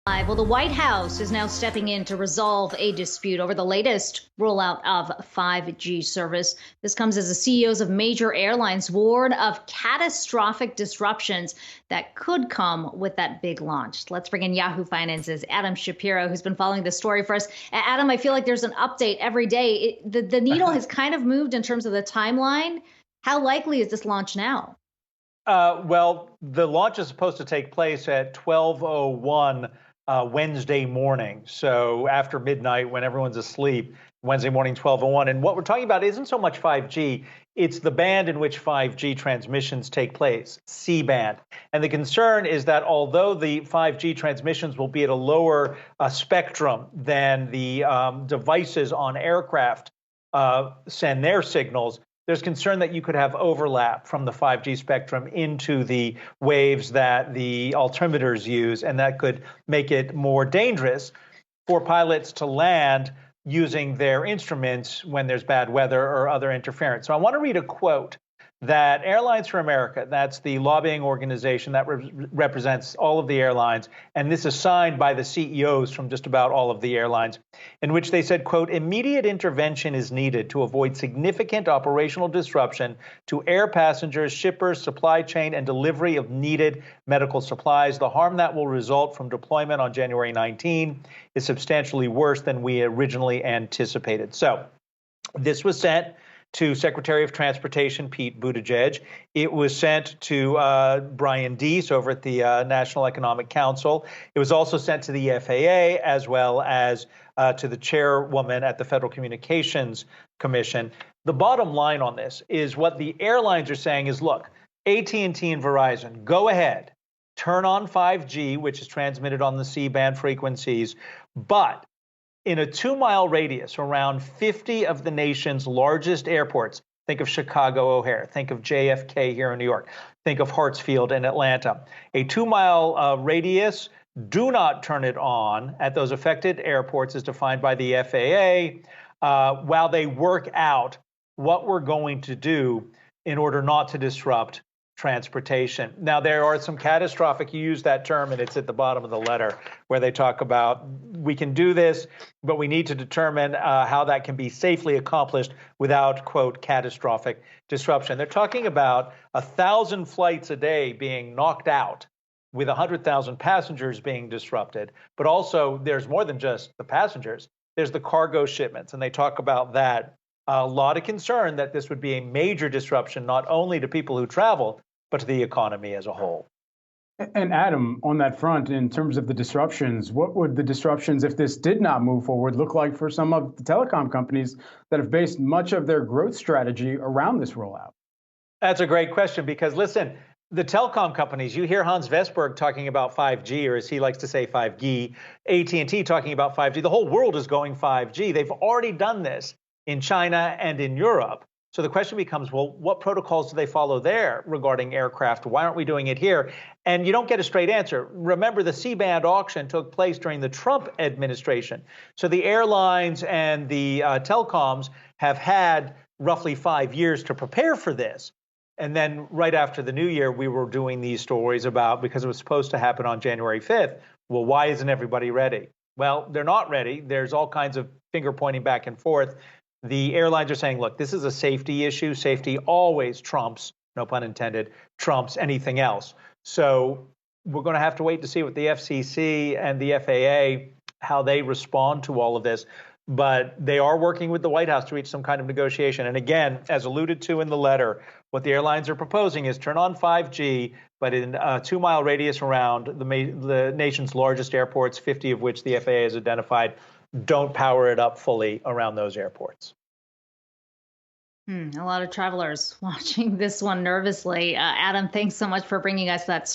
Well, the White House is now stepping in to resolve a dispute over the latest rollout of 5G service. This comes as the CEOs of major airlines warn of catastrophic disruptions that could come with that big launch. Let's bring in Yahoo Finance's Adam Shapiro, who's been following this story for us. Adam, I feel like there's an update every day. The needle has kind of moved in terms of the timeline. How likely is this launch now? Well, the launch is supposed to take place at 12:01 Wednesday morning. So after midnight, when everyone's asleep, Wednesday morning, 12:01. And what we're talking about isn't so much 5G. It's the band in which 5G transmissions take place, C-band. And the concern is that although the 5G transmissions will be at a lower spectrum than the devices on aircraft send their signals, there's concern that you could have overlap from the 5G spectrum into the waves that the altimeters use, and that could make it more dangerous for pilots to land using their instruments when there's bad weather or other interference. So I want to read a quote that Airlines for America, that's the lobbying organization that represents all of the airlines, and this is signed by the CEOs from just about all of the airlines, in which they said, quote, immediate intervention is needed to avoid significant operational disruption to air passengers, shippers, supply chain, and delivery of needed medical supplies. The harm that will result from deployment on January 19 is substantially worse than we originally anticipated. So this was sent to Secretary of Transportation Pete Buttigieg. It was sent to Brian Deese over at the National Economic Council. It was also sent to the FAA as well as to the chairwoman at the Federal Communications Commission. The bottom line on this is what the airlines are saying is, look, AT&T and Verizon, go ahead, turn on 5G, which is transmitted on the C-band frequencies, but in a 2-mile radius around 50 of the nation's largest airports, think of Chicago O'Hare, think of JFK here in New York, think of Hartsfield in Atlanta. A 2-mile radius, do not turn it on at those affected airports as defined by the FAA while they work out what we're going to do in order not to disrupt transportation. Now, there are some catastrophic, you use that term, and it's at the bottom of the letter, where they talk about we can do this, but we need to determine how that can be safely accomplished without, quote, catastrophic disruption. They're talking about 1,000 flights a day being knocked out with 100,000 passengers being disrupted. But also, there's more than just the passengers. There's the cargo shipments, and they talk about that. A lot of concern that this would be a major disruption, not only to people who travel, but to the economy as a whole. And Adam, on that front, in terms of the disruptions, what would the disruptions, if this did not move forward, look like for some of the telecom companies that have based much of their growth strategy around this rollout? That's a great question because, listen, the telecom companies, you hear Hans Vestberg talking about 5G, or as he likes to say, 5G, AT&T talking about 5G. The whole world is going 5G. They've already done this in China and in Europe. So the question becomes, well, what protocols do they follow there regarding aircraft? Why aren't we doing it here? And you don't get a straight answer. Remember, the C-band auction took place during the Trump administration. So the airlines and the telecoms have had roughly 5 years to prepare for this. And then right after the new year, we were doing these stories about, because it was supposed to happen on January 5th, well, why isn't everybody ready? Well, they're not ready. There's all kinds of finger pointing back and forth. The airlines are saying, look, this is a safety issue. Safety always trumps, no pun intended, trumps anything else. So we're going to have to wait to see what the FCC and the FAA, how they respond to all of this. But they are working with the White House to reach some kind of negotiation. And again, as alluded to in the letter, what the airlines are proposing is turn on 5G, but in a 2-mile radius around the nation's largest airports, 50 of which the FAA has identified, don't power it up fully around those airports. A lot of travelers watching this one nervously. Adam, thanks so much for bringing us that story.